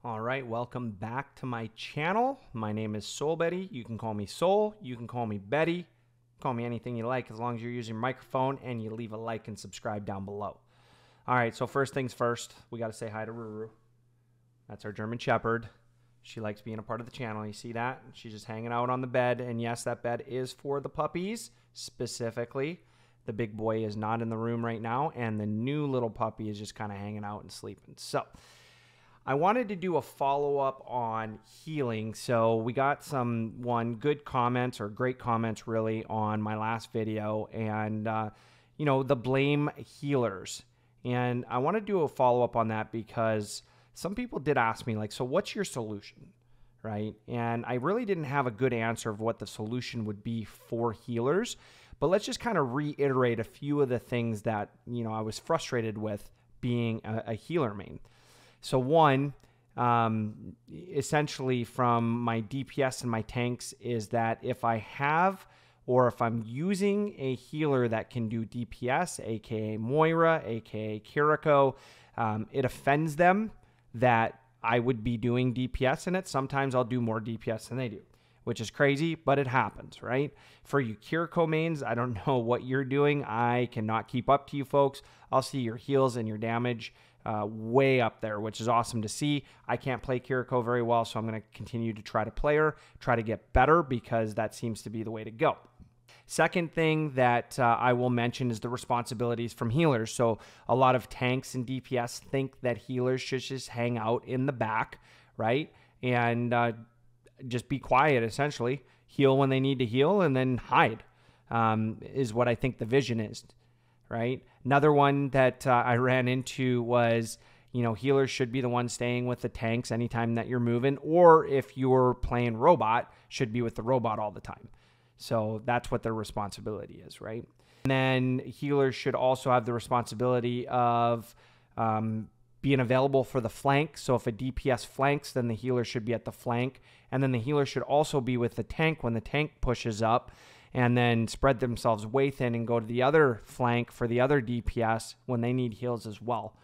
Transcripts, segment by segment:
All right, welcome back to my channel. My name is Soul Betty. You can call me Soul. You can call me Betty. Call me anything you like as long as you're using your microphone and you leave a like and subscribe down below. All right, so first things first, we got to say hi to Ruru. That's our German Shepherd. She likes being a part of the channel. You see that? She's just hanging out on the bed. And yes, that bed is for the puppies specifically. The big boy is not in the room right now. And the new little puppy is just kind of hanging out and sleeping. So I wanted to do a follow-up on healing. So we got some good comments, or great comments really, on my last video, and the blame healers. And I want to do a follow-up on that because some people did ask me, like, so what's your solution, right? And I really didn't have a good answer of what the solution would be for healers, but let's just kind of reiterate a few of the things that I was frustrated with being a healer main. So one, essentially from my DPS and my tanks, is that if I have, or if I'm using a healer that can do DPS, aka Moira, aka Kiriko, it offends them that I would be doing DPS in it. Sometimes I'll do more DPS than they do, which is crazy, but it happens, right? For you Kiriko mains, I don't know what you're doing. I cannot keep up to you folks. I'll see your heals and your damage way up there, which is awesome to see. I can't play Kiriko very well, so I'm going to continue to try to play her, try to get better, because that seems to be the way to go. Second thing that I will mention is the responsibilities from healers. So a lot of tanks and DPS think that healers should just hang out in the back, right? And just be quiet, essentially. Heal when they need to heal, and then hide, is what I think the vision is, right? Another one that I ran into was, healers should be the ones staying with the tanks anytime that you're moving, or if you're playing robot, should be with the robot all the time. So that's what their responsibility is, right? And then healers should also have the responsibility of being available for the flank. So if a DPS flanks, then the healer should be at the flank. And then the healer should also be with the tank when the tank pushes up, and then spread themselves way thin and go to the other flank for the other DPS when they need heals as well.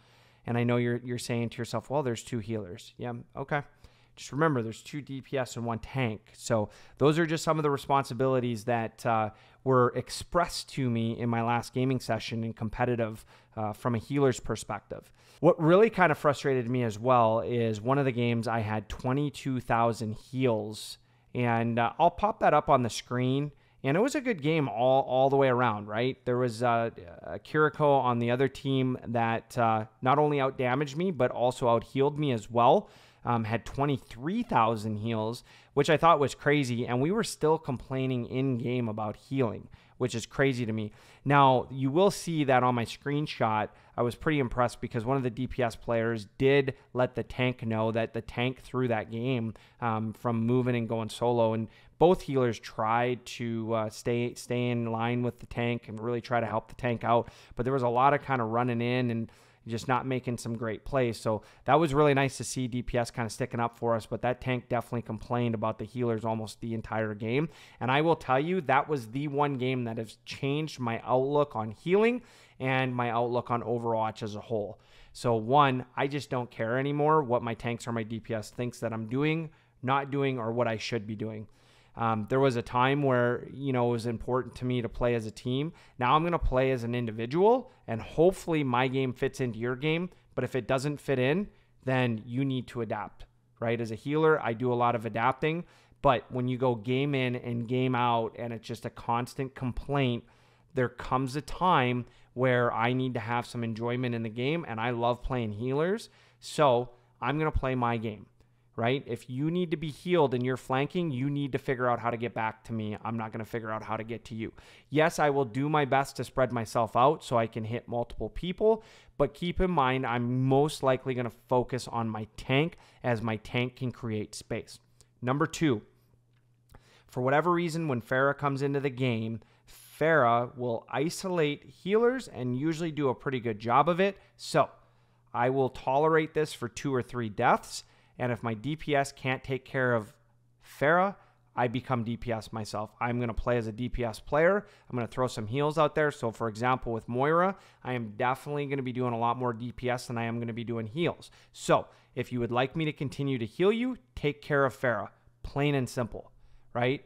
And I know you're saying to yourself, well, there's two healers. Yeah, okay. Just remember, there's two DPS and one tank. So those are just some of the responsibilities that were expressed to me in my last gaming session in competitive from a healer's perspective. What really kind of frustrated me as well is one of the games I had 22,000 heals. And I'll pop that up on the screen. And it was a good game all the way around, right? There was a Kiriko on the other team that not only outdamaged me, but also out-healed me as well. Had 23,000 heals, which I thought was crazy. And we were still complaining in-game about healing, which is crazy to me. Now, you will see that on my screenshot, I was pretty impressed because one of the DPS players did let the tank know that the tank threw that game from moving and going solo. And both healers tried to stay in line with the tank and really try to help the tank out. But there was a lot of kind of running in and just not making some great plays. So that was really nice to see DPS kind of sticking up for us, but that tank definitely complained about the healers almost the entire game. And I will tell you, that was the one game that has changed my outlook on healing and my outlook on Overwatch as a whole. So one, I just don't care anymore what my tanks or my DPS thinks that I'm doing, not doing, or what I should be doing. There was a time where, it was important to me to play as a team. Now I'm going to play as an individual, and hopefully my game fits into your game. But if it doesn't fit in, then you need to adapt, right? As a healer, I do a lot of adapting. But when you go game in and game out and it's just a constant complaint, there comes a time where I need to have some enjoyment in the game, and I love playing healers. So I'm going to play my game. Right? If you need to be healed and you're flanking, you need to figure out how to get back to me. I'm not going to figure out how to get to you. Yes, I will do my best to spread myself out so I can hit multiple people, but keep in mind, I'm most likely going to focus on my tank, as my tank can create space. Number two, for whatever reason, when Pharah comes into the game, Pharah will isolate healers and usually do a pretty good job of it. So I will tolerate this for 2 or 3 deaths. And if my DPS can't take care of Pharah, I become DPS myself. I'm going to play as a DPS player. I'm going to throw some heals out there. So for example, with Moira, I am definitely going to be doing a lot more DPS than I am going to be doing heals. So if you would like me to continue to heal you, take care of Pharah. Plain and simple, right?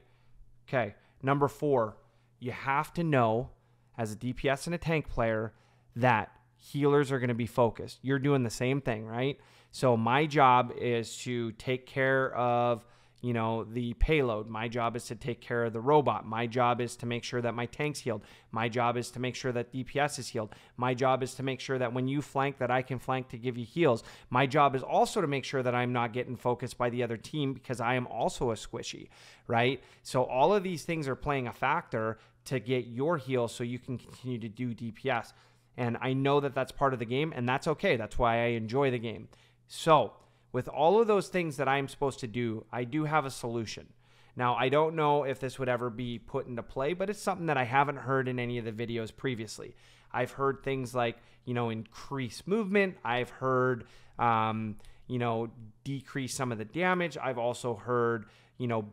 Okay. Number 4, you have to know as a DPS and a tank player that healers are going to be focused. You're doing the same thing, right? So my job is to take care of, the payload. My job is to take care of the robot. My job is to make sure that my tank's healed. My job is to make sure that DPS is healed. My job is to make sure that when you flank, that I can flank to give you heals. My job is also to make sure that I'm not getting focused by the other team because I am also a squishy, right? So all of these things are playing a factor to get your heals so you can continue to do DPS. And I know that that's part of the game, and that's okay. That's why I enjoy the game. So with all of those things that I'm supposed to do, I do have a solution. Now, I don't know if this would ever be put into play, but it's something that I haven't heard in any of the videos previously. I've heard things like, increase movement. I've heard, decrease some of the damage. I've also heard,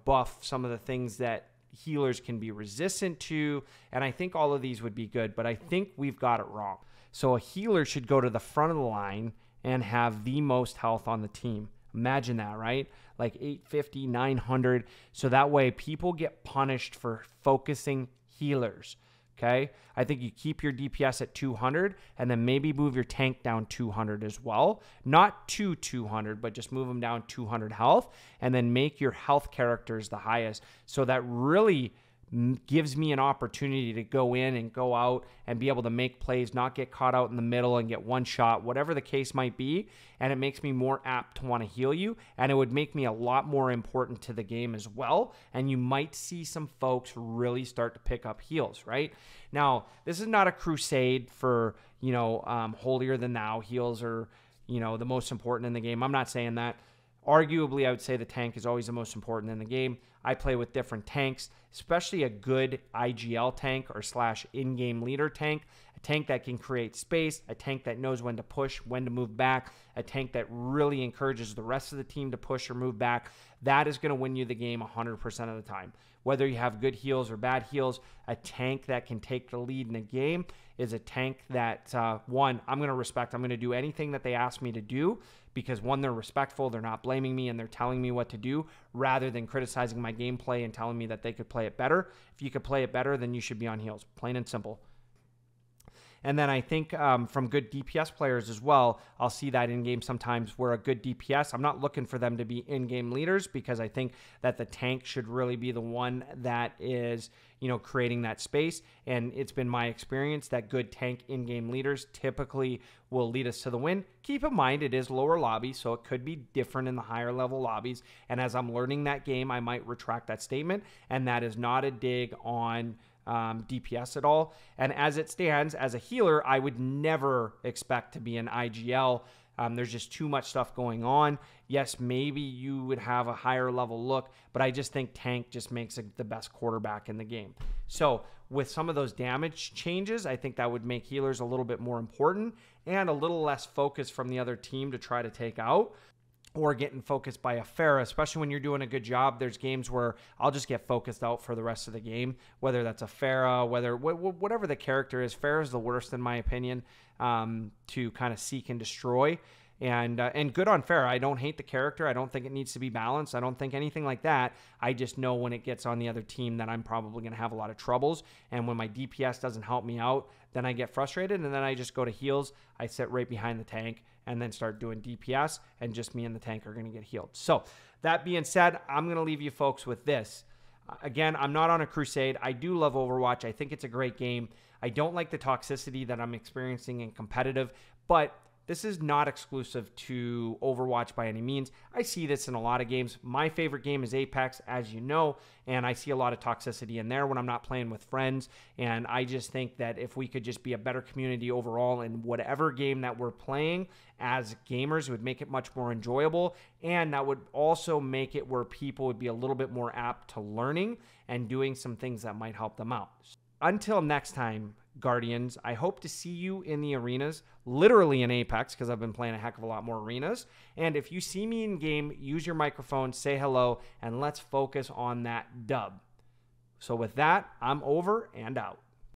buff some of the things that healers can be resistant to. And I think all of these would be good, but I think we've got it wrong. So a healer should go to the front of the line and have the most health on the team. Imagine that, right? Like 850, 900. So that way people get punished for focusing healers. Okay. I think you keep your DPS at 200 and then maybe move your tank down 200 as well. Not to 200, but just move them down 200 health and then make your health characters the highest. So that really gives me an opportunity to go in and go out and be able to make plays, not get caught out in the middle and get one shot, whatever the case might be. And it makes me more apt to want to heal you. And it would make me a lot more important to the game as well. And you might see some folks really start to pick up heals, right? Now, this is not a crusade for, holier than thou. Heals are, the most important in the game. I'm not saying that. Arguably, I would say the tank is always the most important in the game. I play with different tanks, especially a good IGL tank or / in-game leader tank, a tank that can create space, a tank that knows when to push, when to move back, a tank that really encourages the rest of the team to push or move back. That is going to win you the game 100% of the time. Whether you have good heals or bad heals, a tank that can take the lead in a game is a tank that, one, I'm going to respect. I'm going to do anything that they ask me to do because, one, they're respectful, they're not blaming me, and they're telling me what to do rather than criticizing my gameplay and telling me that they could play it better. If you could play it better, then you should be on heals, plain and simple. And then I think from good DPS players as well, I'll see that in-game sometimes where a good DPS, I'm not looking for them to be in-game leaders because I think that the tank should really be the one that is, creating that space. And it's been my experience that good tank in-game leaders typically will lead us to the win. Keep in mind, it is lower lobby, so it could be different in the higher level lobbies. And as I'm learning that game, I might retract that statement. And that is not a dig on DPS at all. And as it stands, as a healer, I would never expect to be an IGL. There's just too much stuff going on. Yes, maybe you would have a higher level look, but I just think tank just makes the best quarterback in the game. So with some of those damage changes, I think that would make healers a little bit more important and a little less focus from the other team to try to take out, or getting focused by a Pharah, especially when you're doing a good job. There's games where I'll just get focused out for the rest of the game, whether that's a Pharah, whatever the character is. Pharah is the worst, in my opinion, to kind of seek and destroy. And good on Pharah. I don't hate the character. I don't think it needs to be balanced. I don't think anything like that. I just know when it gets on the other team that I'm probably going to have a lot of troubles. And when my DPS doesn't help me out, then I get frustrated. And then I just go to heals. I sit right behind the tank and then start doing DPS. And just me and the tank are going to get healed. So that being said, I'm going to leave you folks with this. Again, I'm not on a crusade. I do love Overwatch. I think it's a great game. I don't like the toxicity that I'm experiencing in competitive, but this is not exclusive to Overwatch by any means. I see this in a lot of games. My favorite game is Apex, as you know, and I see a lot of toxicity in there when I'm not playing with friends. And I just think that if we could just be a better community overall in whatever game that we're playing as gamers, it would make it much more enjoyable. And that would also make it where people would be a little bit more apt to learning and doing some things that might help them out. until next time, Guardians, I hope to see you in the arenas, literally in Apex, because I've been playing a heck of a lot more arenas. And if you see me in game, use your microphone, say hello, and let's focus on that dub. So with that, I'm over and out.